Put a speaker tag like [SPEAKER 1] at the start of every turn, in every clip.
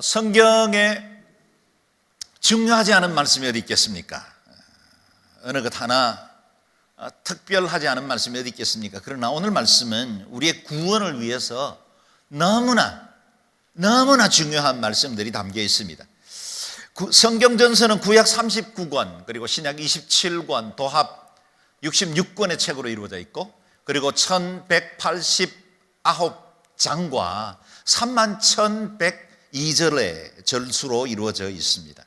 [SPEAKER 1] 성경에 중요하지 않은 말씀이 어디 있겠습니까? 어느 것 하나 특별하지 않은 말씀이 어디 있겠습니까? 그러나 오늘 말씀은 우리의 구원을 위해서 너무나 중요한 말씀들이 담겨 있습니다. 성경 전서는 구약 39권 그리고 신약 27권 도합 66권의 책으로 이루어져 있고, 그리고 1189장과 31,102절의 절수로 이루어져 있습니다.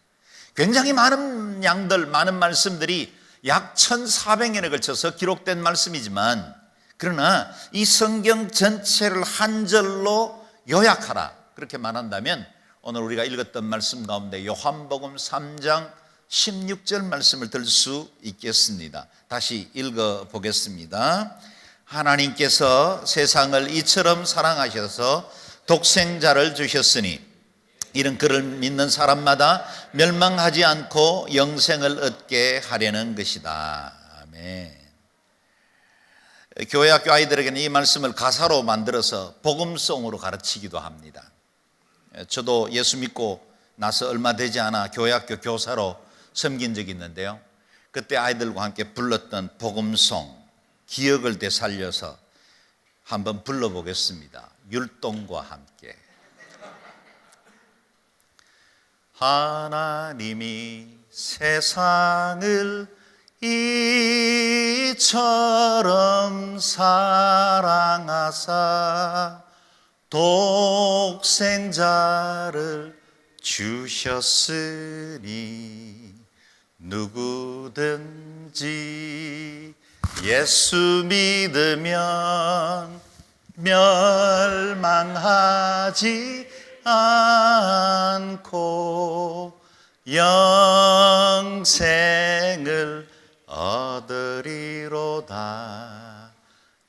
[SPEAKER 1] 굉장히 많은 양들, 많은 말씀들이 약 1,400년에 걸쳐서 기록된 말씀이지만, 그러나 이 성경 전체를 한 절로 요약하라 그렇게 말한다면 오늘 우리가 읽었던 말씀 가운데 요한복음 3장 16절 말씀을 들 수 있겠습니다. 다시 읽어보겠습니다. 하나님께서 세상을 이처럼 사랑하셔서 독생자를 주셨으니 이는 그를 믿는 사람마다 멸망하지 않고 영생을 얻게 하려는 것이다. 아멘. 교회학교 아이들에게는 이 말씀을 가사로 만들어서 복음송으로 가르치기도 합니다. 저도 예수 믿고 나서 얼마 되지 않아 교회학교 교사로 섬긴 적이 있는데요, 그때 아이들과 함께 불렀던 복음송 기억을 되살려서 한번 불러보겠습니다. 율동과 함께. 하나님이 세상을 이처럼 사랑하사 독생자를 주셨으니 누구든지 예수 믿으면 멸망하지 않고 영생을 얻으리로다.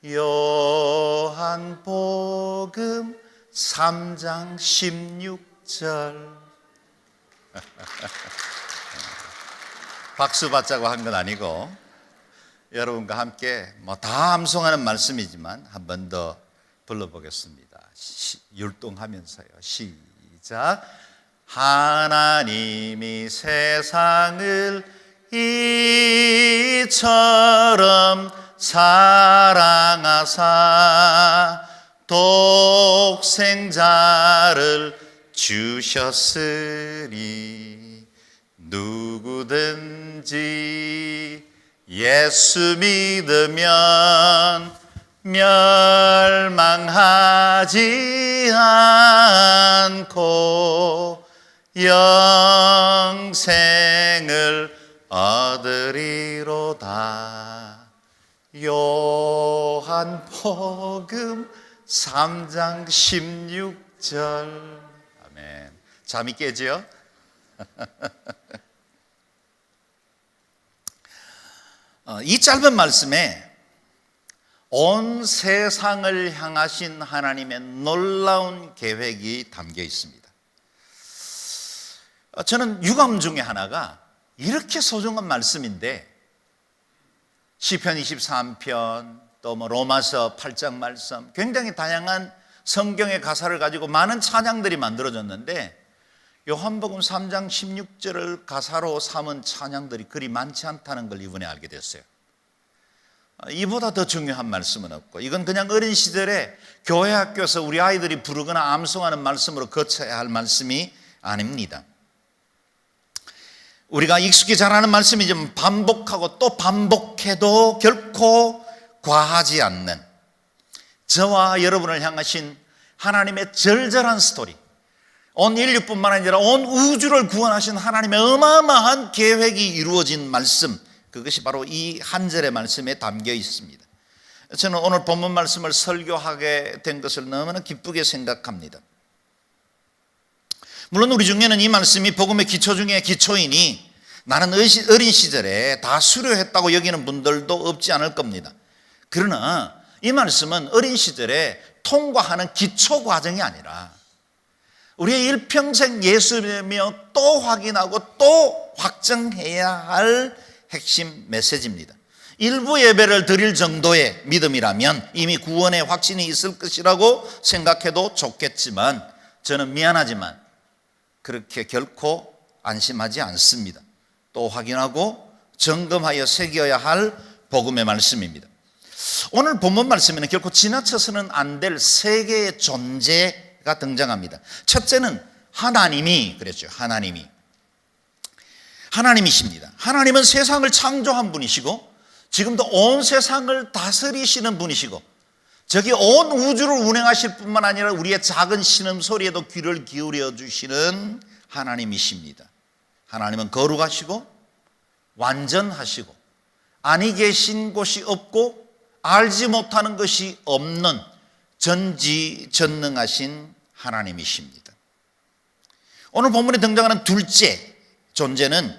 [SPEAKER 1] 요한복음 3장 16절. 박수 받자고 한 건 아니고 여러분과 함께 다 암송하는 말씀이지만 한 번 더 불러보겠습니다. 율동하면서요. 시작. 하나님이 세상을 이처럼 사랑하사 독생자를 주셨으니 누구든지 예수 믿으면 멸망하지 않고 영생을 얻으리로다. 요한복음 3장 16절. 아멘. 잠이 깨지요? 이 짧은 말씀에 온 세상을 향하신 하나님의 놀라운 계획이 담겨 있습니다. 저는 유감 중에 하나가 이렇게 소중한 말씀인데 시편 23편 또 로마서 8장 말씀, 굉장히 다양한 성경의 가사를 가지고 많은 찬양들이 만들어졌는데 요한복음 3장 16절을 가사로 삼은 찬양들이 그리 많지 않다는 걸 이번에 알게 됐어요. 이보다 더 중요한 말씀은 없고, 이건 그냥 어린 시절에 교회 학교에서 우리 아이들이 부르거나 암송하는 말씀으로 거쳐야 할 말씀이 아닙니다. 우리가 익숙히 잘 아는 말씀이지만 반복하고 또 반복해도 결코 과하지 않는 저와 여러분을 향하신 하나님의 절절한 스토리, 온 인류뿐만 아니라 온 우주를 구원하신 하나님의 어마어마한 계획이 이루어진 말씀, 그것이 바로 이 한 절의 말씀에 담겨 있습니다. 저는 오늘 본문 말씀을 설교하게 된 것을 너무나 기쁘게 생각합니다. 물론 우리 중에는 이 말씀이 복음의 기초 중에 기초이니 나는 어린 시절에 다 수료했다고 여기는 분들도 없지 않을 겁니다. 그러나 이 말씀은 어린 시절에 통과하는 기초 과정이 아니라 우리의 일평생 예수며 또 확인하고 또 확정해야 할 핵심 메시지입니다. 일부 예배를 드릴 정도의 믿음이라면 이미 구원의 확신이 있을 것이라고 생각해도 좋겠지만, 저는 미안하지만 그렇게 결코 안심하지 않습니다. 또 확인하고 점검하여 새겨야 할 복음의 말씀입니다. 오늘 본문 말씀에는 결코 지나쳐서는 안 될 세 개의 존재가 등장합니다. 첫째는 하나님이 그랬죠. 하나님이십니다. 하나님은 세상을 창조한 분이시고 지금도 온 세상을 다스리시는 분이시고 저기 온 우주를 운행하실 뿐만 아니라 우리의 작은 신음소리에도 귀를 기울여 주시는 하나님이십니다. 하나님은 거룩하시고 완전하시고 아니 계신 곳이 없고 알지 못하는 것이 없는 전지전능하신 하나님이십니다. 오늘 본문에 등장하는 둘째 존재는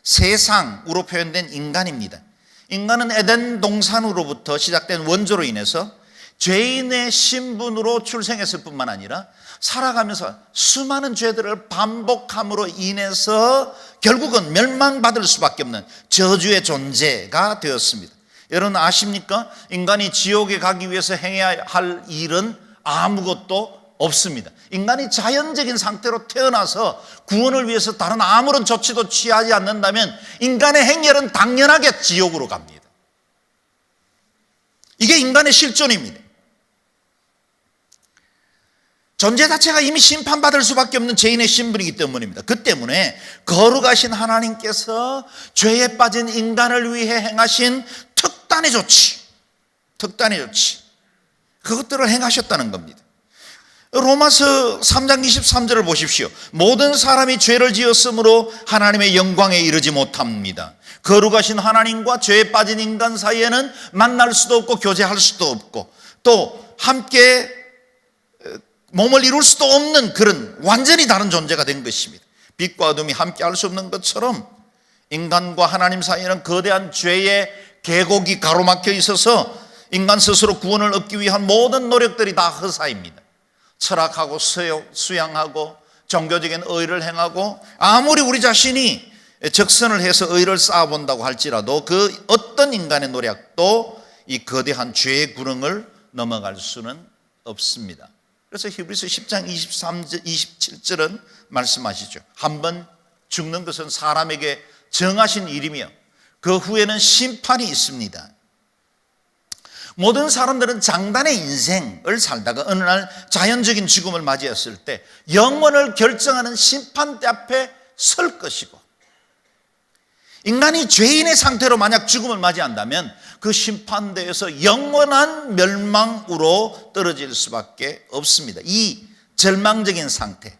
[SPEAKER 1] 세상으로 표현된 인간입니다. 인간은 에덴 동산으로부터 시작된 원조로 인해서 죄인의 신분으로 출생했을 뿐만 아니라 살아가면서 수많은 죄들을 반복함으로 인해서 결국은 멸망받을 수밖에 없는 저주의 존재가 되었습니다. 여러분 아십니까? 인간이 지옥에 가기 위해서 행해야 할 일은 아무것도 없습니다. 인간이 자연적인 상태로 태어나서 구원을 위해서 다른 아무런 조치도 취하지 않는다면 인간의 행렬은 당연하게 지옥으로 갑니다. 이게 인간의 실존입니다. 존재 자체가 이미 심판받을 수밖에 없는 죄인의 신분이기 때문입니다. 그 때문에 거룩하신 하나님께서 죄에 빠진 인간을 위해 행하신 특단의 조치 그것들을 행하셨다는 겁니다. 로마서 3장 23절을 보십시오. 모든 사람이 죄를 지었으므로 하나님의 영광에 이르지 못합니다. 거룩하신 하나님과 죄에 빠진 인간 사이에는 만날 수도 없고 교제할 수도 없고 또 함께 몸을 이룰 수도 없는 그런 완전히 다른 존재가 된 것입니다. 빛과 어둠이 함께 할 수 없는 것처럼 인간과 하나님 사이에는 거대한 죄의 계곡이 가로막혀 있어서 인간 스스로 구원을 얻기 위한 모든 노력들이 다 허사입니다. 철학하고 수양하고 종교적인 의를 행하고 아무리 우리 자신이 적선을 해서 의를 쌓아본다고 할지라도 그 어떤 인간의 노력도 이 거대한 죄의 구렁을 넘어갈 수는 없습니다. 그래서 히브리서 10장 27절은 말씀하시죠. 한번 죽는 것은 사람에게 정하신 일이며 그 후에는 심판이 있습니다. 모든 사람들은 장단의 인생을 살다가 어느 날 자연적인 죽음을 맞이했을 때 영원을 결정하는 심판대 앞에 설 것이고 인간이 죄인의 상태로 만약 죽음을 맞이한다면 그 심판대에서 영원한 멸망으로 떨어질 수밖에 없습니다. 이 절망적인 상태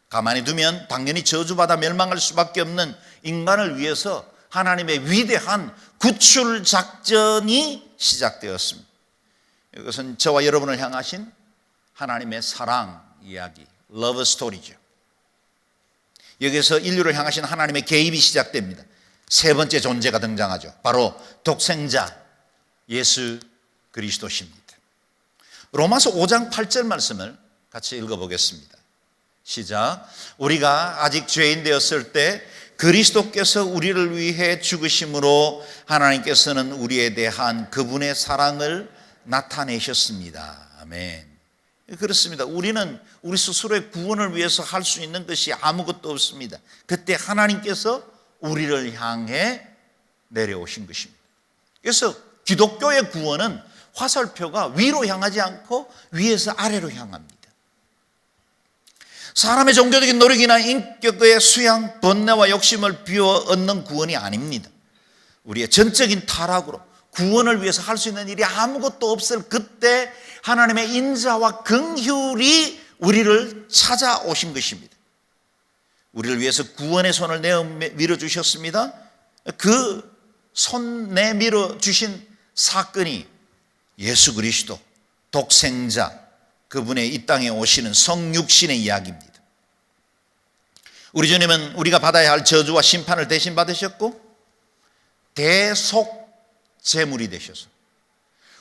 [SPEAKER 1] 가만히 두면 당연히 저주받아 멸망할 수밖에 없는 인간을 위해서 하나님의 위대한 구출 작전이 시작되었습니다. 이것은 저와 여러분을 향하신 하나님의 사랑 이야기, 러브 스토리죠. 여기서 인류를 향하신 하나님의 개입이 시작됩니다. 세 번째 존재가 등장하죠. 바로 독생자 예수 그리스도십니다. 로마서 5장 8절 말씀을 같이 읽어보겠습니다. 시작. 우리가 아직 죄인 되었을 때 그리스도께서 우리를 위해 죽으심으로 하나님께서는 우리에 대한 그분의 사랑을 나타내셨습니다. 아멘. 그렇습니다. 우리는 우리 스스로의 구원을 위해서 할 수 있는 것이 아무것도 없습니다. 그때 하나님께서 우리를 향해 내려오신 것입니다. 그래서 기독교의 구원은 화살표가 위로 향하지 않고 위에서 아래로 향합니다. 사람의 종교적인 노력이나 인격의 수양, 번뇌와 욕심을 비워 얻는 구원이 아닙니다. 우리의 전적인 타락으로 구원을 위해서 할 수 있는 일이 아무것도 없을 그때 하나님의 인자와 긍휼이 우리를 찾아오신 것입니다. 우리를 위해서 구원의 손을 내밀어 주셨습니다. 그 손 내밀어 주신 사건이 예수 그리스도 독생자 그분의 이 땅에 오시는 성육신의 이야기입니다. 우리 주님은 우리가 받아야 할 저주와 심판을 대신 받으셨고 대속 제물이 되셔서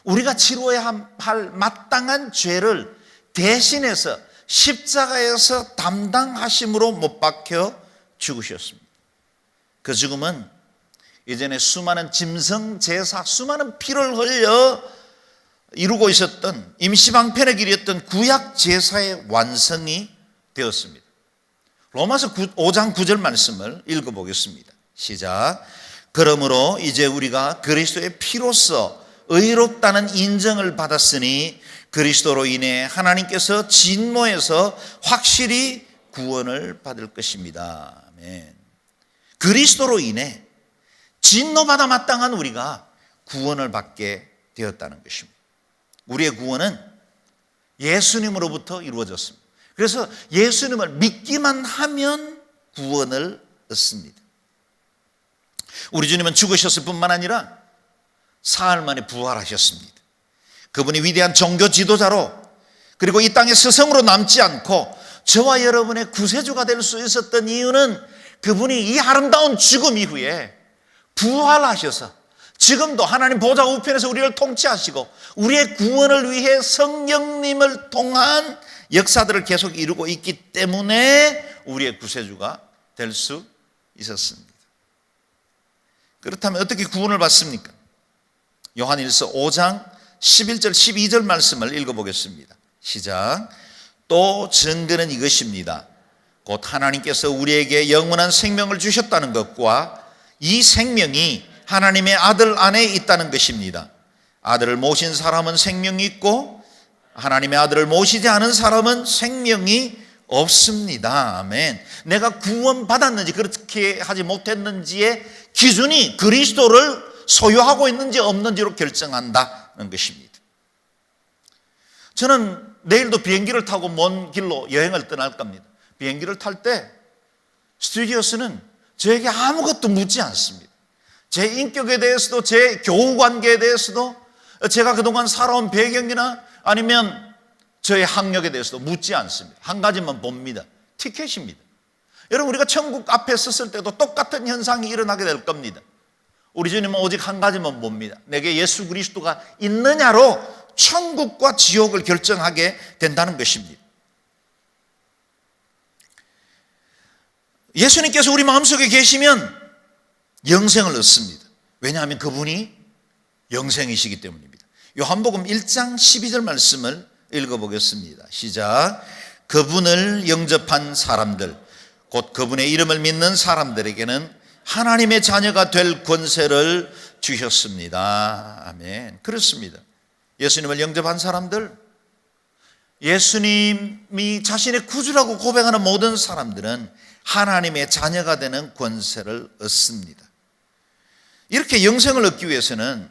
[SPEAKER 1] 우리가 치러야 할 마땅한 죄를 대신해서 십자가에서 담당하심으로 못 박혀 죽으셨습니다. 그 죽음은 이전에 수많은 짐승 제사, 수많은 피를 흘려 이루고 있었던 임시방편의 길이었던 구약 제사의 완성이 되었습니다. 로마서 5장 9절 말씀을 읽어보겠습니다. 시작. 그러므로 이제 우리가 그리스도의 피로써 의롭다는 인정을 받았으니 그리스도로 인해 하나님께서 진노에서 확실히 구원을 받을 것입니다. 아멘. 그리스도로 인해 진노받아 마땅한 우리가 구원을 받게 되었다는 것입니다. 우리의 구원은 예수님으로부터 이루어졌습니다. 그래서 예수님을 믿기만 하면 구원을 얻습니다. 우리 주님은 죽으셨을 뿐만 아니라 사흘 만에 부활하셨습니다. 그분이 위대한 종교 지도자로 그리고 이 땅의 스승으로 남지 않고 저와 여러분의 구세주가 될 수 있었던 이유는 그분이 이 아름다운 죽음 이후에 부활하셔서 지금도 하나님 보좌 우편에서 우리를 통치하시고 우리의 구원을 위해 성령님을 통한 역사들을 계속 이루고 있기 때문에 우리의 구세주가 될 수 있었습니다. 그렇다면 어떻게 구원을 받습니까? 요한일서 5장 11절 12절 말씀을 읽어보겠습니다. 시작. 또 증거는 이것입니다. 곧 하나님께서 우리에게 영원한 생명을 주셨다는 것과 이 생명이 하나님의 아들 안에 있다는 것입니다. 아들을 모신 사람은 생명이 있고 하나님의 아들을 모시지 않은 사람은 생명이 없습니다. 아멘. 내가 구원받았는지 그렇게 하지 못했는지의 기준이 그리스도를 소유하고 있는지 없는지로 결정한다는 것입니다. 저는 내일도 비행기를 타고 먼 길로 여행을 떠날 겁니다. 비행기를 탈 때 스튜디오스는 저에게 아무것도 묻지 않습니다. 제 인격에 대해서도 제 교우 관계에 대해서도 제가 그동안 살아온 배경이나 아니면 저의 학력에 대해서도 묻지 않습니다. 한 가지만 봅니다. 티켓입니다. 여러분 우리가 천국 앞에 섰을 때도 똑같은 현상이 일어나게 될 겁니다. 우리 주님은 오직 한 가지만 봅니다. 내게 예수 그리스도가 있느냐로 천국과 지옥을 결정하게 된다는 것입니다. 예수님께서 우리 마음속에 계시면 영생을 얻습니다. 왜냐하면 그분이 영생이시기 때문입니다. 요한복음 1장 12절 말씀을 읽어보겠습니다. 시작. 그분을 영접한 사람들 곧 그분의 이름을 믿는 사람들에게는 하나님의 자녀가 될 권세를 주셨습니다. 아멘. 그렇습니다. 예수님을 영접한 사람들, 예수님이 자신의 구주라고 고백하는 모든 사람들은 하나님의 자녀가 되는 권세를 얻습니다. 이렇게 영생을 얻기 위해서는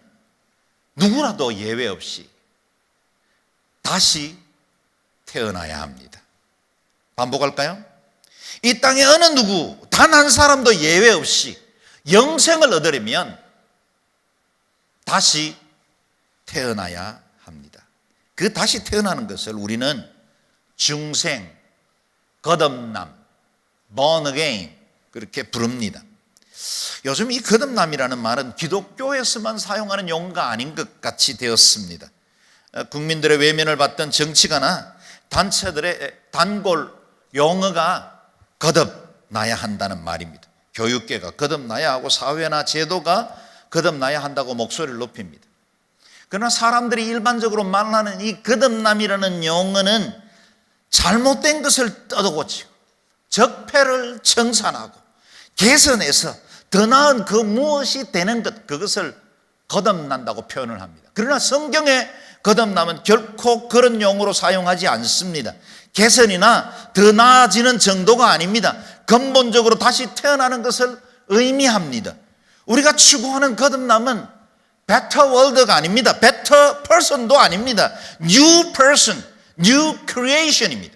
[SPEAKER 1] 누구라도 예외 없이 다시 태어나야 합니다. 반복할까요? 이 땅에 어느 누구, 단 한 사람도 예외 없이 영생을 얻으려면 다시 태어나야 합니다. 그 다시 태어나는 것을 우리는 중생, 거듭남, born again 그렇게 부릅니다. 요즘 이 거듭남이라는 말은 기독교에서만 사용하는 용어가 아닌 것 같이 되었습니다. 국민들의 외면을 받던 정치가나 단체들의 단골 용어가 거듭나야 한다는 말입니다. 교육계가 거듭나야 하고 사회나 제도가 거듭나야 한다고 목소리를 높입니다. 그러나 사람들이 일반적으로 말하는 이 거듭남이라는 용어는 잘못된 것을 뜯어고치고 적폐를 청산하고 개선해서 더 나은 그 무엇이 되는 것, 그것을 거듭난다고 표현을 합니다. 그러나 성경의 거듭남은 결코 그런 용어로 사용하지 않습니다. 개선이나 더 나아지는 정도가 아닙니다. 근본적으로 다시 태어나는 것을 의미합니다. 우리가 추구하는 거듭남은 better world가 아닙니다. better person도 아닙니다. new person, new creation입니다.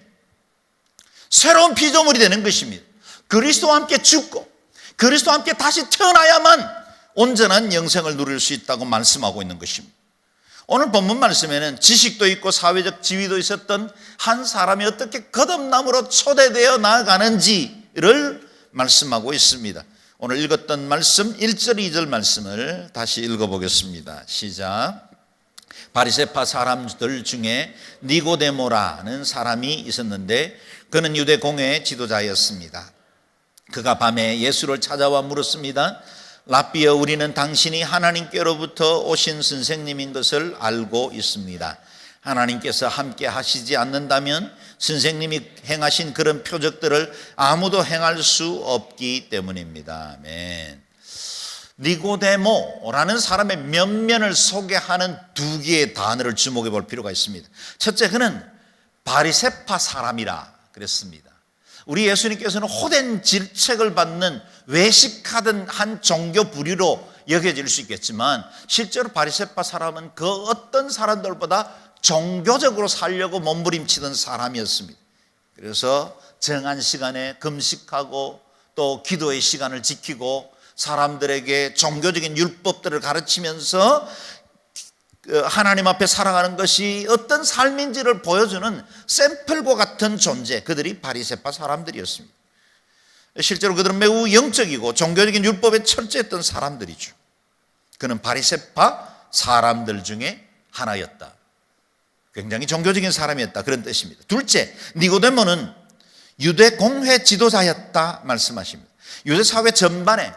[SPEAKER 1] 새로운 피조물이 되는 것입니다. 그리스도와 함께 죽고 그리스도와 함께 다시 태어나야만 온전한 영생을 누릴 수 있다고 말씀하고 있는 것입니다. 오늘 본문 말씀에는 지식도 있고 사회적 지위도 있었던 한 사람이 어떻게 거듭남으로 초대되어 나아가는지를 말씀하고 있습니다. 오늘 읽었던 말씀 1절 2절 말씀을 다시 읽어보겠습니다. 시작. 바리새파 사람들 중에 니고데모라는 사람이 있었는데 그는 유대 공회의 지도자였습니다. 그가 밤에 예수를 찾아와 물었습니다. 랍비여, 우리는 당신이 하나님께로부터 오신 선생님인 것을 알고 있습니다. 하나님께서 함께 하시지 않는다면 선생님이 행하신 그런 표적들을 아무도 행할 수 없기 때문입니다. 아멘. 니고데모라는 사람의 면면을 소개하는 두 개의 단어를 주목해 볼 필요가 있습니다. 첫째, 그는 바리새파 사람이라 그랬습니다. 우리 예수님께서는 호된 질책을 받는 외식하던 한 종교 부류로 여겨질 수 있겠지만 실제로 바리새파 사람은 그 어떤 사람들보다 종교적으로 살려고 몸부림치던 사람이었습니다. 그래서 정한 시간에 금식하고 또 기도의 시간을 지키고 사람들에게 종교적인 율법들을 가르치면서 하나님 앞에 살아가는 것이 어떤 삶인지를 보여주는 샘플과 같은 존재, 그들이 바리새파 사람들이었습니다. 실제로 그들은 매우 영적이고 종교적인 율법에 철저했던 사람들이죠. 그는 바리새파 사람들 중에 하나였다. 굉장히 종교적인 사람이었다, 그런 뜻입니다. 둘째, 니고데모는 유대 공회 지도자였다 말씀하십니다. 유대 사회 전반에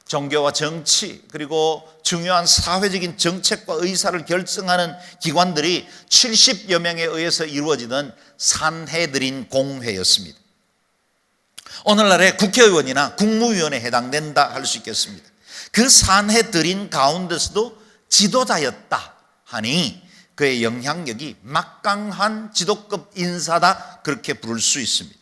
[SPEAKER 1] 종교와 정치 그리고 중요한 사회적인 정책과 의사를 결정하는 기관들이 70여 명에 의해서 이루어지던 산헤드린 공회였습니다. 오늘날의 국회의원이나 국무위원에 해당된다 할 수 있겠습니다. 그 산헤드린 가운데서도 지도자였다 하니 그의 영향력이 막강한 지도급 인사다, 그렇게 부를 수 있습니다.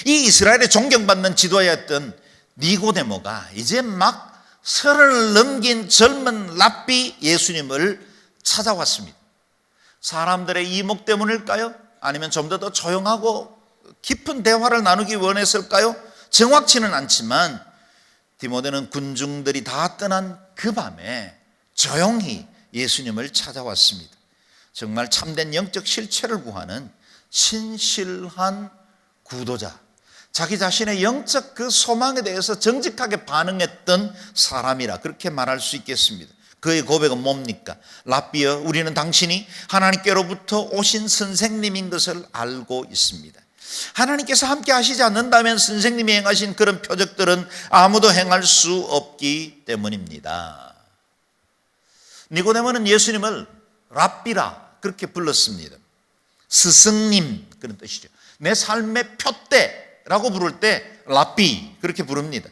[SPEAKER 1] 이 이스라엘의 존경받는 지도자였던 니고데모가 이제 막 30을 넘긴 젊은 랍비 예수님을 찾아왔습니다. 사람들의 이목 때문일까요? 아니면 좀 더 조용하고 깊은 대화를 나누기 원했을까요? 정확치는 않지만 디모데는 군중들이 다 떠난 그 밤에 조용히 예수님을 찾아왔습니다. 정말 참된 영적 실체를 구하는 신실한 구도자, 자기 자신의 영적 그 소망에 대해서 정직하게 반응했던 사람이라 그렇게 말할 수 있겠습니다. 그의 고백은 뭡니까? 랍비여, 우리는 당신이 하나님께로부터 오신 선생님인 것을 알고 있습니다. 하나님께서 함께 하시지 않는다면 선생님이 행하신 그런 표적들은 아무도 행할 수 없기 때문입니다. 니고데모는 예수님을 랍비라 그렇게 불렀습니다. 스승님, 그런 뜻이죠. 내 삶의 표대라고 부를 때 랍비 그렇게 부릅니다.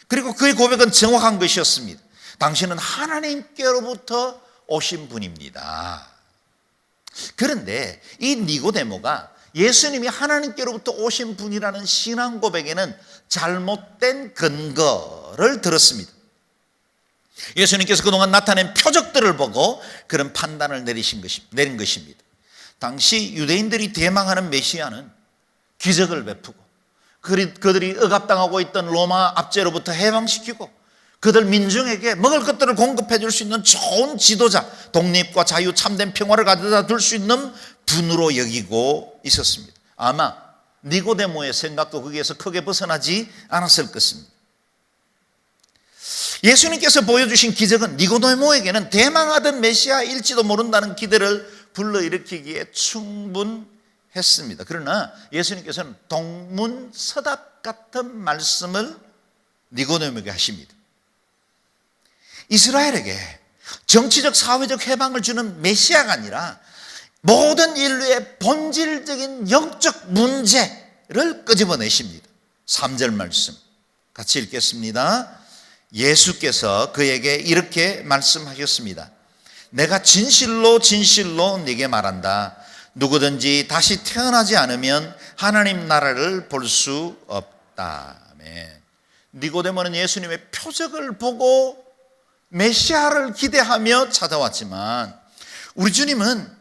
[SPEAKER 1] 그리고 그의 고백은 정확한 것이었습니다. 당신은 하나님께로부터 오신 분입니다. 그런데 이 니고데모가 예수님이 하나님께로부터 오신 분이라는 신앙 고백에는 잘못된 근거를 들었습니다. 예수님께서 그동안 나타낸 표적들을 보고 그런 판단을 내린 것입니다. 당시 유대인들이 대망하는 메시아는 기적을 베푸고 그들이 억압당하고 있던 로마 압제로부터 해방시키고 그들 민중에게 먹을 것들을 공급해 줄 수 있는 좋은 지도자, 독립과 자유, 참된 평화를 가져다 둘 수 있는 분으로 여기고 있었습니다. 아마 니고데모의 생각도 거기에서 크게 벗어나지 않았을 것입니다. 예수님께서 보여주신 기적은 니고데모에게는 대망하던 메시아일지도 모른다는 기대를 불러일으키기에 충분했습니다. 그러나 예수님께서는 동문서답 같은 말씀을 니고데모에게 하십니다. 이스라엘에게 정치적 사회적 해방을 주는 메시아가 아니라 모든 인류의 본질적인 영적 문제를 끄집어내십니다. 3절 말씀 같이 읽겠습니다. 예수께서 그에게 이렇게 말씀하셨습니다. 내가 진실로 진실로 네게 말한다. 누구든지 다시 태어나지 않으면 하나님 나라를 볼 수 없다. 아멘. 니고데모는 예수님의 표적을 보고 메시아를 기대하며 찾아왔지만 우리 주님은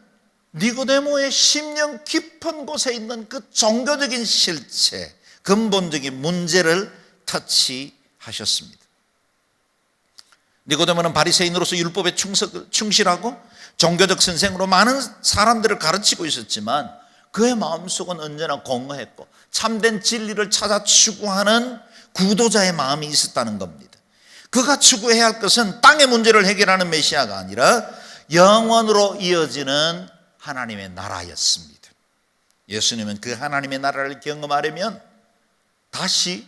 [SPEAKER 1] 니고데모의 심령 깊은 곳에 있는 그 종교적인 실체, 근본적인 문제를 터치하셨습니다. 니고데모는 바리새인으로서 율법에 충실하고 종교적 선생으로 많은 사람들을 가르치고 있었지만 그의 마음속은 언제나 공허했고 참된 진리를 찾아 추구하는 구도자의 마음이 있었다는 겁니다. 그가 추구해야 할 것은 땅의 문제를 해결하는 메시아가 아니라 영원으로 이어지는 하나님의 나라였습니다. 예수님은 그 하나님의 나라를 경험하려면 다시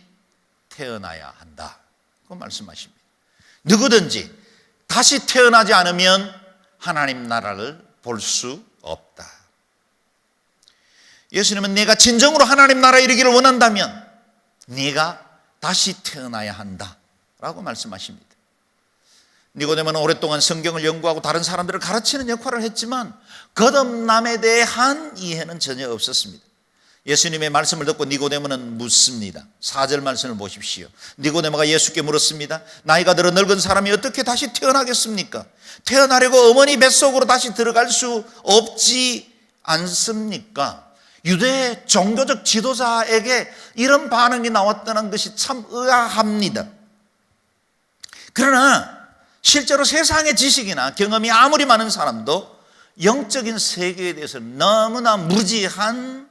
[SPEAKER 1] 태어나야 한다. 그 말씀하십니다. 누구든지 다시 태어나지 않으면 하나님 나라를 볼 수 없다. 예수님은 내가 진정으로 하나님 나라에 이르기를 원한다면 네가 다시 태어나야 한다 라고 말씀하십니다. 니고데모는 오랫동안 성경을 연구하고 다른 사람들을 가르치는 역할을 했지만 거듭남에 대한 이해는 전혀 없었습니다. 예수님의 말씀을 듣고 니고데모는 묻습니다. 4절 말씀을 보십시오. 니고데모가 예수께 물었습니다. 나이가 들어 늙은 사람이 어떻게 다시 태어나겠습니까? 태어나려고 어머니 뱃속으로 다시 들어갈 수 없지 않습니까? 유대 종교적 지도자에게 이런 반응이 나왔다는 것이 참 의아합니다. 그러나 실제로 세상의 지식이나 경험이 아무리 많은 사람도 영적인 세계에 대해서 너무나 무지한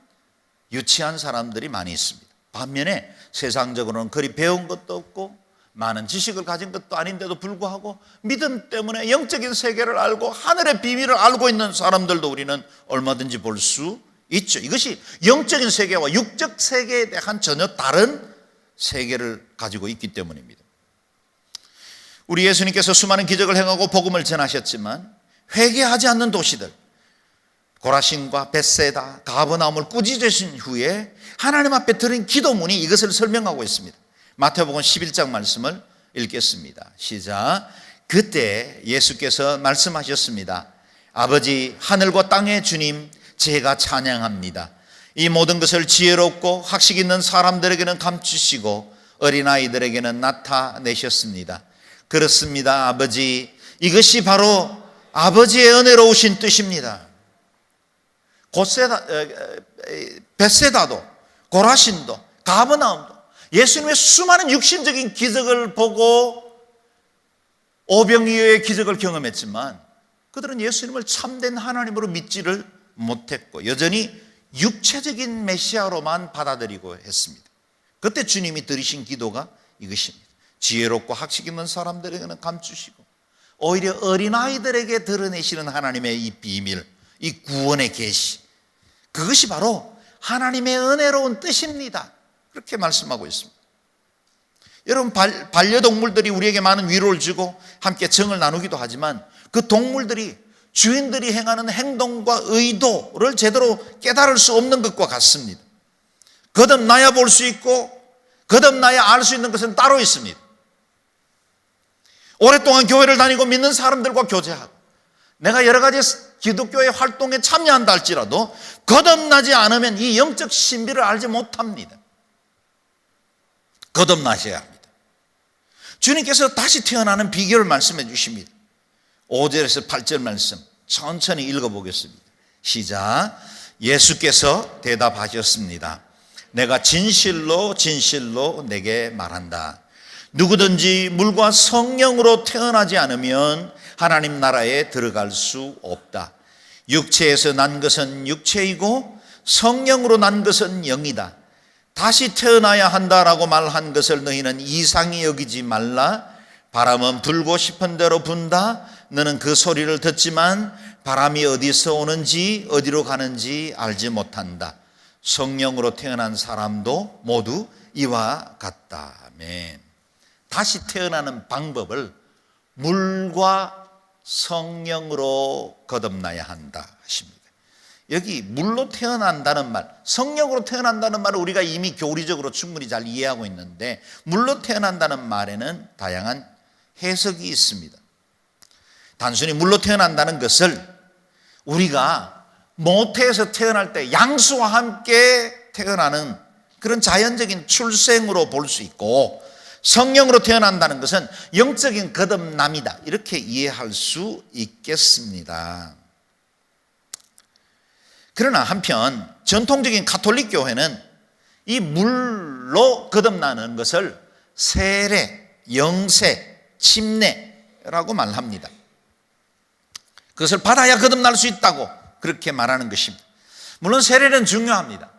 [SPEAKER 1] 유치한 사람들이 많이 있습니다. 반면에 세상적으로는 그리 배운 것도 없고 많은 지식을 가진 것도 아닌데도 불구하고 믿음 때문에 영적인 세계를 알고 하늘의 비밀을 알고 있는 사람들도 우리는 얼마든지 볼 수 있죠. 이것이 영적인 세계와 육적 세계에 대한 전혀 다른 세계를 가지고 있기 때문입니다. 우리 예수님께서 수많은 기적을 행하고 복음을 전하셨지만 회개하지 않는 도시들 고라신과 벳세다, 가버나움을 꾸짖으신 후에 하나님 앞에 드린 기도문이 이것을 설명하고 있습니다. 마태복음 11장 말씀을 읽겠습니다. 시작. 그때 예수께서 말씀하셨습니다. 아버지 하늘과 땅의 주님 제가 찬양합니다. 이 모든 것을 지혜롭고 학식 있는 사람들에게는 감추시고 어린아이들에게는 나타내셨습니다. 그렇습니다 아버지, 이것이 바로 아버지의 은혜로우신 뜻입니다. 벳세다도 고라신도 가버나움도 예수님의 수많은 육신적인 기적을 보고 오병이어의 기적을 경험했지만 그들은 예수님을 참된 하나님으로 믿지를 못했고 여전히 육체적인 메시아로만 받아들이고 했습니다. 그때 주님이 들으신 기도가 이것입니다. 지혜롭고 학식 있는 사람들에게는 감추시고 오히려 어린아이들에게 드러내시는 하나님의 이 비밀, 이 구원의 계시, 그것이 바로 하나님의 은혜로운 뜻입니다. 그렇게 말씀하고 있습니다. 여러분, 반려동물들이 우리에게 많은 위로를 주고 함께 정을 나누기도 하지만 그 동물들이 주인들이 행하는 행동과 의도를 제대로 깨달을 수 없는 것과 같습니다. 거듭나야 볼 수 있고 거듭나야 알 수 있는 것은 따로 있습니다. 오랫동안 교회를 다니고 믿는 사람들과 교제하고 내가 여러 가지 기독교의 활동에 참여한다 할지라도 거듭나지 않으면 이 영적 신비를 알지 못합니다. 거듭나셔야 합니다. 주님께서 다시 태어나는 비결을 말씀해 주십니다. 5절에서 8절 말씀 천천히 읽어보겠습니다. 시작. 예수께서 대답하셨습니다. 내가 진실로 진실로 내게 말한다. 누구든지 물과 성령으로 태어나지 않으면 하나님 나라에 들어갈 수 없다. 육체에서 난 것은 육체이고 성령으로 난 것은 영이다. 다시 태어나야 한다라고 말한 것을 너희는 이상히 여기지 말라. 바람은 불고 싶은 대로 분다. 너는 그 소리를 듣지만 바람이 어디서 오는지 어디로 가는지 알지 못한다. 성령으로 태어난 사람도 모두 이와 같다. 아멘. 다시 태어나는 방법을 물과 성령으로 거듭나야 한다 하십니다. 여기 물로 태어난다는 말, 성령으로 태어난다는 말을 우리가 이미 교리적으로 충분히 잘 이해하고 있는데 물로 태어난다는 말에는 다양한 해석이 있습니다. 단순히 물로 태어난다는 것을 우리가 모태에서 태어날 때 양수와 함께 태어나는 그런 자연적인 출생으로 볼 수 있고, 성령으로 태어난다는 것은 영적인 거듭남이다, 이렇게 이해할 수 있겠습니다. 그러나 한편 전통적인 가톨릭 교회는 이 물로 거듭나는 것을 세례, 영세, 침례라고 말합니다. 그것을 받아야 거듭날 수 있다고 그렇게 말하는 것입니다. 물론 세례는 중요합니다.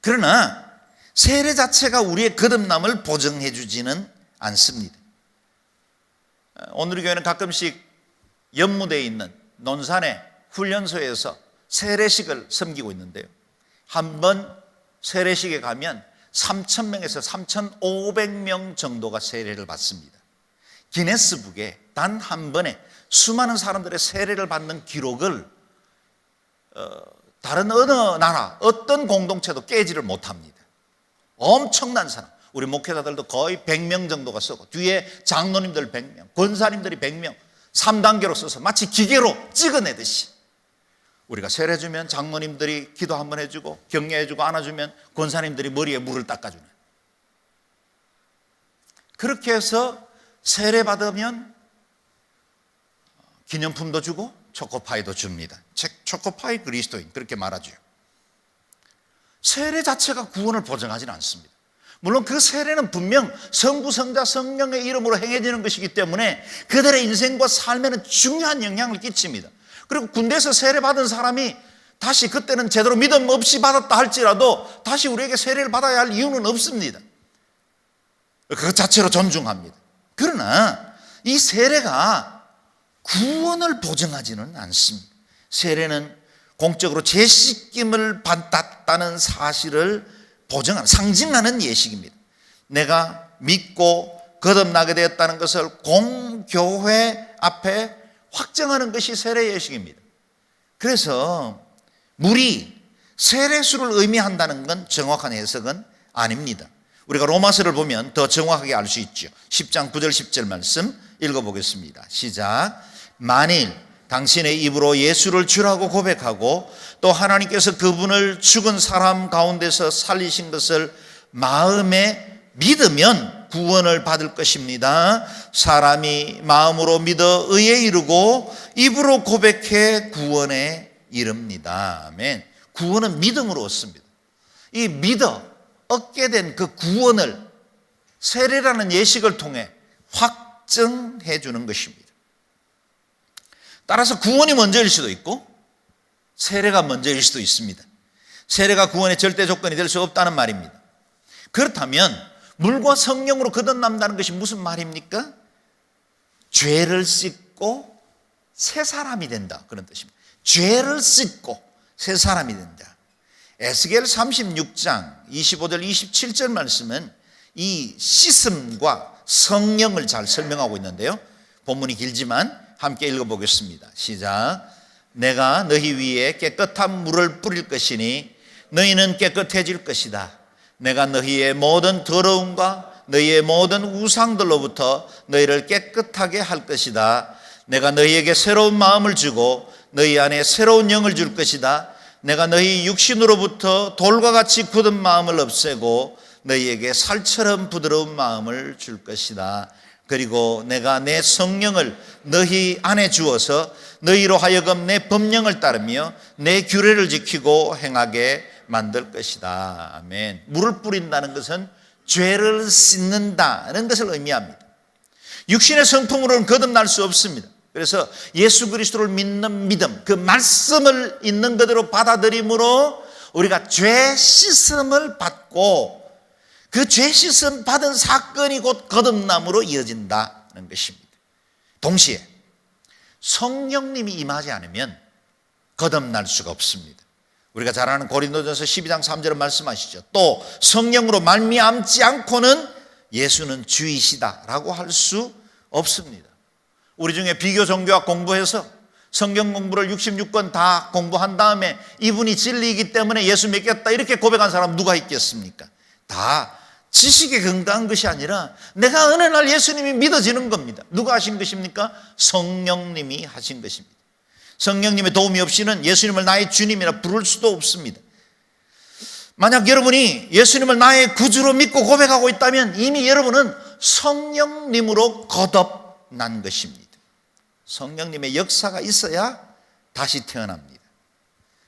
[SPEAKER 1] 그러나 세례 자체가 우리의 거듭남을 보증해 주지는 않습니다. 오늘 교회는 가끔씩 연무대에 있는 논산의 훈련소에서 세례식을 섬기고 있는데요, 한번 세례식에 가면 3,000명에서 3,500명 정도가 세례를 받습니다. 기네스북에 단 한 번에 수많은 사람들의 세례를 받는 기록을 다른 어느 나라 어떤 공동체도 깨지를 못합니다. 엄청난 사람, 우리 목회자들도 거의 100명 정도가 쓰고 뒤에 장로님들 100명, 권사님들이 100명 3단계로 써서 마치 기계로 찍어내듯이 우리가 세례 주면 장로님들이 기도 한번 해주고 격려해주고 안아주면 권사님들이 머리에 물을 닦아주는, 그렇게 해서 세례 받으면 기념품도 주고 초코파이도 줍니다. 초코파이 그리스도인, 그렇게 말하죠. 세례 자체가 구원을 보증하지는 않습니다. 물론 그 세례는 분명 성부, 성자, 성령의 이름으로 행해지는 것이기 때문에 그들의 인생과 삶에는 중요한 영향을 끼칩니다. 그리고 군대에서 세례 받은 사람이 다시 그때는 제대로 믿음 없이 받았다 할지라도 다시 우리에게 세례를 받아야 할 이유는 없습니다. 그 자체로 존중합니다. 그러나 이 세례가 구원을 보증하지는 않습니다. 세례는 공적으로 재씻김을 받았다는 사실을 보증하는, 상징하는 예식입니다. 내가 믿고 거듭나게 되었다는 것을 공교회 앞에 확정하는 것이 세례 예식입니다. 그래서 물이 세례수를 의미한다는 건 정확한 해석은 아닙니다. 우리가 로마서를 보면 더 정확하게 알 수 있죠. 10장 9절 10절 말씀 읽어보겠습니다. 시작. 만일 당신의 입으로 예수를 주라고 고백하고 또 하나님께서 그분을 죽은 사람 가운데서 살리신 것을 마음에 믿으면 구원을 받을 것입니다. 사람이 마음으로 믿어 의에 이르고 입으로 고백해 구원에 이릅니다. 아멘. 구원은 믿음으로 얻습니다. 이 믿어 얻게 된 그 구원을 세례라는 예식을 통해 확증해 주는 것입니다. 따라서 구원이 먼저일 수도 있고 세례가 먼저일 수도 있습니다. 세례가 구원의 절대 조건이 될 수 없다는 말입니다. 그렇다면 물과 성령으로 거듭난다는 것이 무슨 말입니까? 죄를 씻고 새 사람이 된다, 그런 뜻입니다. 죄를 씻고 새 사람이 된다. 에스겔 36장 25절 27절 말씀은 이 씻음과 성령을 잘 설명하고 있는데요, 본문이 길지만 함께 읽어보겠습니다. 시작. 내가 너희 위에 깨끗한 물을 뿌릴 것이니 너희는 깨끗해질 것이다. 내가 너희의 모든 더러움과 너희의 모든 우상들로부터 너희를 깨끗하게 할 것이다. 내가 너희에게 새로운 마음을 주고 너희 안에 새로운 영을 줄 것이다. 내가 너희 육신으로부터 돌과 같이 굳은 마음을 없애고 너희에게 살처럼 부드러운 마음을 줄 것이다. 그리고 내가 내 성령을 너희 안에 주어서 너희로 하여금 내 법령을 따르며 내 규례를 지키고 행하게 만들 것이다. 아멘. 물을 뿌린다는 것은 죄를 씻는다는 것을 의미합니다. 육신의 성품으로는 거듭날 수 없습니다. 그래서 예수 그리스도를 믿는 믿음, 그 말씀을 있는 그대로 받아들임으로 우리가 죄 씻음을 받고 그 죄 씻음 받은 사건이 곧 거듭남으로 이어진다는 것입니다. 동시에 성령님이 임하지 않으면 거듭날 수가 없습니다. 우리가 잘 아는 고린도전서 12장 3절은 말씀하시죠. 또 성령으로 말미암지 않고는 예수는 주이시다라고 할 수 없습니다. 우리 중에 비교 종교학 공부해서 성경 공부를 66권 다 공부한 다음에 이분이 진리이기 때문에 예수 믿겠다 이렇게 고백한 사람 누가 있겠습니까? 다 지식에 근거한 것이 아니라 내가 어느 날 예수님이 믿어지는 겁니다. 누가 하신 것입니까? 성령님이 하신 것입니다. 성령님의 도움이 없이는 예수님을 나의 주님이라 부를 수도 없습니다. 만약 여러분이 예수님을 나의 구주로 믿고 고백하고 있다면 이미 여러분은 성령님으로 거듭난 것입니다. 성령님의 역사가 있어야 다시 태어납니다.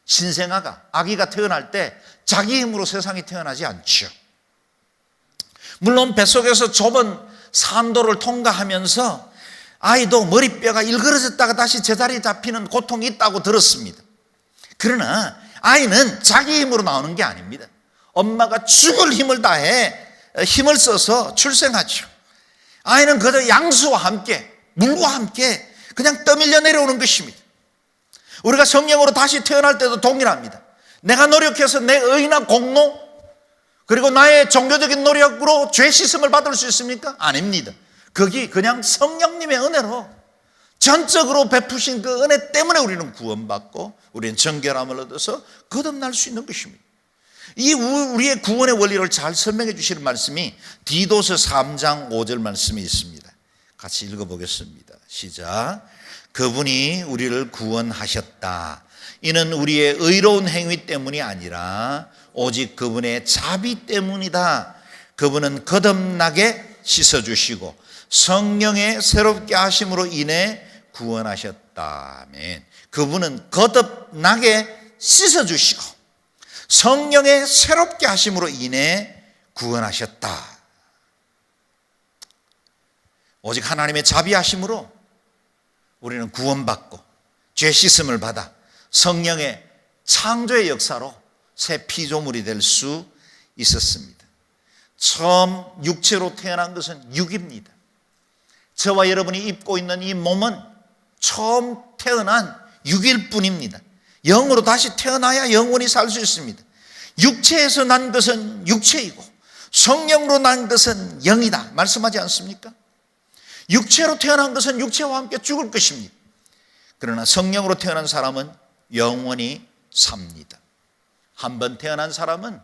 [SPEAKER 1] 신생아가, 아기가 태어날 때 자기 힘으로 세상에 태어나지 않죠. 물론 뱃속에서 좁은 산도를 통과하면서 아이도 머리뼈가 일그러졌다가 다시 제자리에 잡히는 고통이 있다고 들었습니다. 그러나 아이는 자기 힘으로 나오는 게 아닙니다. 엄마가 죽을 힘을 다해 힘을 써서 출생하죠. 아이는 그저 양수와 함께, 물과 함께 그냥 떠밀려 내려오는 것입니다. 우리가 성령으로 다시 태어날 때도 동일합니다. 내가 노력해서 내 의나 공로 그리고 나의 종교적인 노력으로 죄 씻음을 받을 수 있습니까? 아닙니다. 거기 그냥 성령님의 은혜로 전적으로 베푸신 그 은혜 때문에 우리는 구원받고 우리는 정결함을 얻어서 거듭날 수 있는 것입니다. 이 우리의 구원의 원리를 잘 설명해 주시는 말씀이 디도서 3장 5절 말씀이 있습니다. 같이 읽어보겠습니다. 시작. 그분이 우리를 구원하셨다. 이는 우리의 의로운 행위 때문이 아니라 오직 그분의 자비 때문이다. 그분은 거듭나게 씻어주시고 성령의 새롭게 하심으로 인해 구원하셨다. 아멘. 그분은 거듭나게 씻어주시고 성령의 새롭게 하심으로 인해 구원하셨다. 오직 하나님의 자비하심으로 우리는 구원받고 죄 씻음을 받아 성령의 창조의 역사로 새 피조물이 될 수 있었습니다. 처음 육체로 태어난 것은 육입니다. 저와 여러분이 입고 있는 이 몸은 처음 태어난 육일 뿐입니다. 영으로 다시 태어나야 영원히 살 수 있습니다. 육체에서 난 것은 육체이고 성령으로 난 것은 영이다 말씀하지 않습니까? 육체로 태어난 것은 육체와 함께 죽을 것입니다. 그러나 성령으로 태어난 사람은 영원히 삽니다. 한 번 태어난 사람은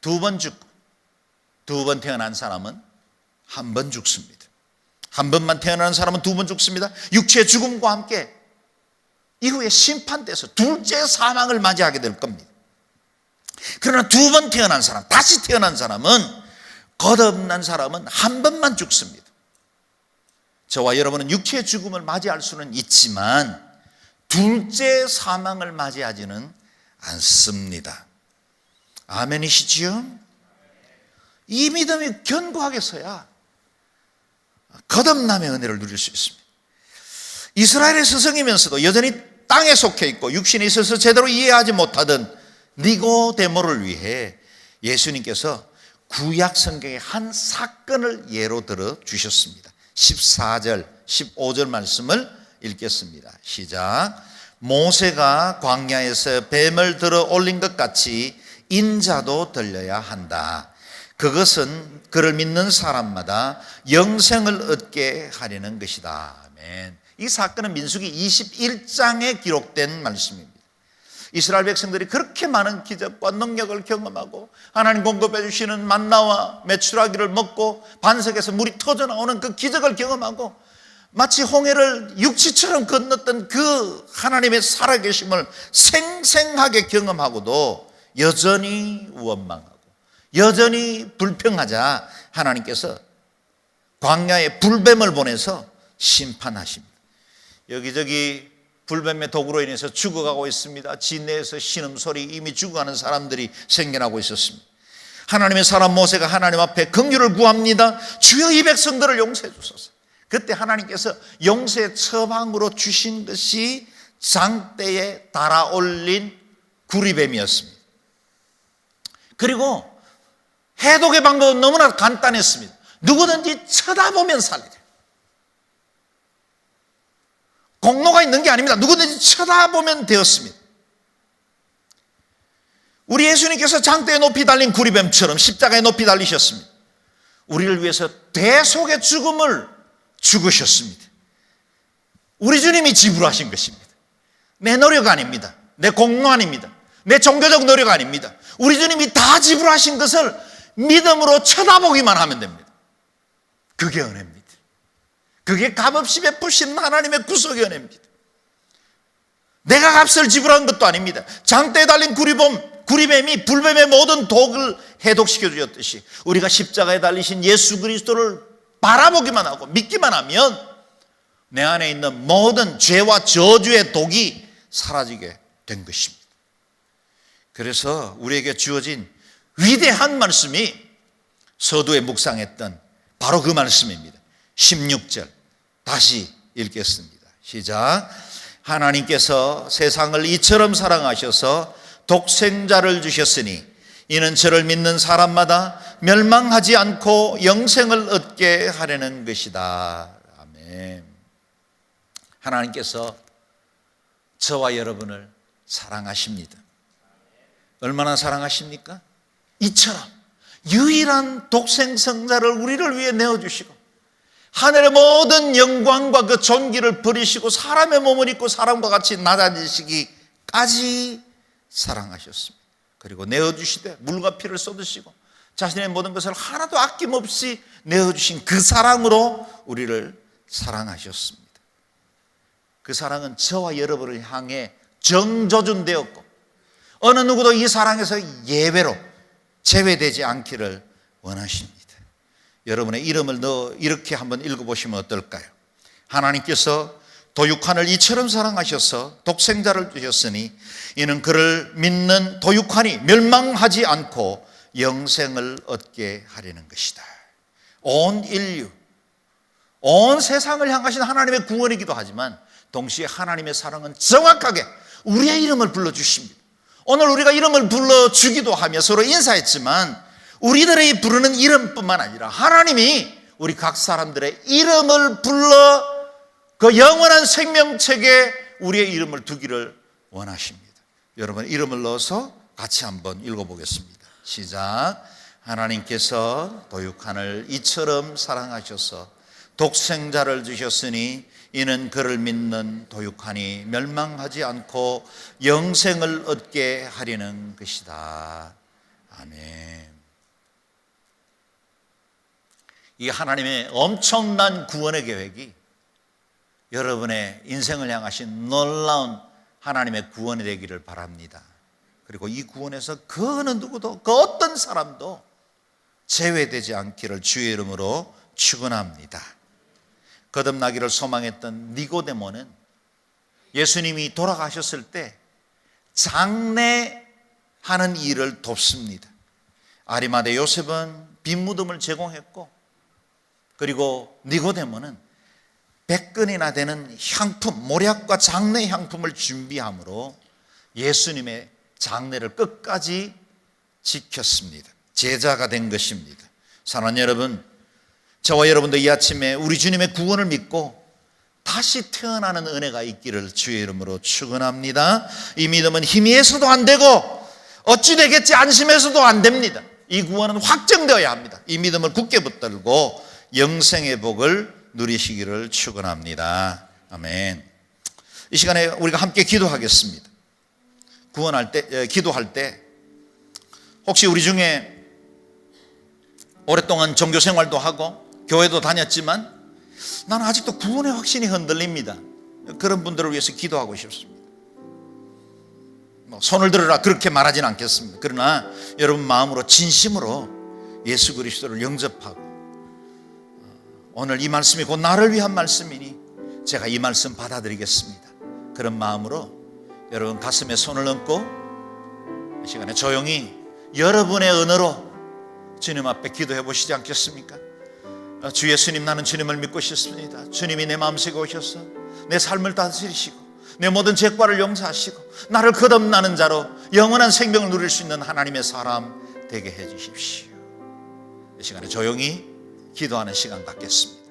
[SPEAKER 1] 두 번 죽고 두 번 태어난 사람은 한 번 죽습니다. 한 번만 태어난 사람은 두 번 죽습니다. 육체의 죽음과 함께 이후에 심판돼서 둘째 사망을 맞이하게 될 겁니다. 그러나 두 번 태어난 사람, 다시 태어난 사람은, 거듭난 사람은 한 번만 죽습니다. 저와 여러분은 육체의 죽음을 맞이할 수는 있지만 둘째 사망을 맞이하지는 않습니다. 아멘이시지요? 이 믿음이 견고하게 서야 거듭남의 은혜를 누릴 수 있습니다. 이스라엘의 스승이면서도 여전히 땅에 속해 있고 육신에 있어서 제대로 이해하지 못하던 니고데모를 위해 예수님께서 구약 성경의 한 사건을 예로 들어 주셨습니다. 14절, 15절 말씀을 읽겠습니다. 시작. 모세가 광야에서 뱀을 들어 올린 것 같이 인자도 들려야 한다. 그것은 그를 믿는 사람마다 영생을 얻게 하려는 것이다. 아멘. 이 사건은 민수기 21장에 기록된 말씀입니다. 이스라엘 백성들이 그렇게 많은 기적과 능력을 경험하고 하나님 공급해 주시는 만나와 메추라기를 먹고 반석에서 물이 터져 나오는 그 기적을 경험하고 마치 홍해를 육지처럼 건넜던 그 하나님의 살아계심을 생생하게 경험하고도 여전히 원망하고 여전히 불평하자 하나님께서 광야에 불뱀을 보내서 심판하십니다. 여기저기 불뱀의 독으로 인해서 죽어가고 있습니다. 진내에서 신음소리, 이미 죽어가는 사람들이 생겨나고 있었습니다. 하나님의 사람 모세가 하나님 앞에 긍휼을 구합니다. 주여 이 백성들을 용서해 주소서. 그때 하나님께서 용서의 처방으로 주신 것이 장대에 달아올린 구리뱀이었습니다. 그리고 해독의 방법은 너무나 간단했습니다. 누구든지 쳐다보면 살리라. 공로가 있는 게 아닙니다. 누구든지 쳐다보면 되었습니다. 우리 예수님께서 장대에 높이 달린 구리뱀처럼 십자가에 높이 달리셨습니다. 우리를 위해서 대속의 죽음을 죽으셨습니다. 우리 주님이 지불하신 것입니다. 내 노력 아닙니다. 내 공로 아닙니다. 내 종교적 노력 아닙니다. 우리 주님이 다 지불하신 것을 믿음으로 쳐다보기만 하면 됩니다. 그게 은혜입니다. 그게 값없이 베푸신 하나님의 구속의 은혜입니다. 내가 값을 지불한 것도 아닙니다. 장대에 달린 구리뱀이 불뱀의 모든 독을 해독시켜 주었듯이 우리가 십자가에 달리신 예수 그리스도를 바라보기만 하고 믿기만 하면 내 안에 있는 모든 죄와 저주의 독이 사라지게 된 것입니다. 그래서 우리에게 주어진 위대한 말씀이 서두에 묵상했던 바로 그 말씀입니다. 16절 다시 읽겠습니다. 시작. 하나님께서 세상을 이처럼 사랑하셔서 독생자를 주셨으니 이는 저를 믿는 사람마다 멸망하지 않고 영생을 얻게 하려는 것이다. 아멘. 하나님께서 저와 여러분을 사랑하십니다. 얼마나 사랑하십니까? 이처럼 유일한 독생성자를 우리를 위해 내어주시고 하늘의 모든 영광과 그 존귀를 버리시고 사람의 몸을 입고 사람과 같이 낮아지시기까지 사랑하셨습니다. 그리고 내어주시되 물과 피를 쏟으시고 자신의 모든 것을 하나도 아낌없이 내어주신 그 사랑으로 우리를 사랑하셨습니다. 그 사랑은 저와 여러분을 향해 정조준되었고 어느 누구도 이 사랑에서 예외로 제외되지 않기를 원하십니다. 여러분의 이름을 넣어 이렇게 한번 읽어보시면 어떨까요? 하나님께서 도육환을 이처럼 사랑하셔서 독생자를 주셨으니 이는 그를 믿는 도육환이 멸망하지 않고 영생을 얻게 하려는 것이다. 온 인류, 온 세상을 향하신 하나님의 구원이기도 하지만 동시에 하나님의 사랑은 정확하게 우리의 이름을 불러주십니다. 오늘 우리가 이름을 불러주기도 하며 서로 인사했지만 우리들의 부르는 이름뿐만 아니라 하나님이 우리 각 사람들의 이름을 불러 그 영원한 생명책에 우리의 이름을 두기를 원하십니다. 여러분 이름을 넣어서 같이 한번 읽어보겠습니다. 시작. 하나님께서 도육환을 이처럼 사랑하셔서 독생자를 주셨으니 이는 그를 믿는 도육환이 멸망하지 않고 영생을 얻게 하려는 것이다. 아멘. 이 하나님의 엄청난 구원의 계획이 여러분의 인생을 향하신 놀라운 하나님의 구원이 되기를 바랍니다. 그리고 이 구원에서 그 어느 누구도 그 어떤 사람도 제외되지 않기를 주의 이름으로 축원합니다. 거듭나기를 소망했던 니고데모는 예수님이 돌아가셨을 때 장례하는 일을 돕습니다. 아리마대 요셉은 빈 무덤을 제공했고 그리고 니고데모는 100근이나 되는 향품, 모략과 장례 향품을 준비함으로 예수님의 장례를 끝까지 지켰습니다. 제자가 된 것입니다. 사랑하는 여러분, 저와 여러분도 이 아침에 우리 주님의 구원을 믿고 다시 태어나는 은혜가 있기를 주의 이름으로 축원합니다. 이 믿음은 힘에서도 안 되고 어찌 되겠지 안심해서도 안 됩니다. 이 구원은 확정되어야 합니다. 이 믿음을 굳게 붙들고 영생의 복을 누리시기를 축원합니다. 아멘. 이 시간에 우리가 함께 기도하겠습니다. 기도할 때 혹시 우리 중에 오랫동안 종교 생활도 하고 교회도 다녔지만 나는 아직도 구원의 확신이 흔들립니다. 그런 분들을 위해서 기도하고 싶습니다. 손을 들어라 그렇게 말하진 않겠습니다. 그러나 여러분 마음으로 진심으로 예수 그리스도를 영접하고 오늘 이 말씀이 곧 나를 위한 말씀이니 제가 이 말씀 받아들이겠습니다. 그런 마음으로 여러분 가슴에 손을 얹고 이 시간에 조용히 여러분의 언어로 주님 앞에 기도해 보시지 않겠습니까? 주 예수님, 나는 주님을 믿고 싶습니다. 주님이 내 마음속에 오셔서 내 삶을 다스리시고 내 모든 죄과를 용서하시고 나를 거듭나는 자로 영원한 생명을 누릴 수 있는 하나님의 사람 되게 해 주십시오. 이 시간에 조용히 기도하는 시간 갖겠습니다.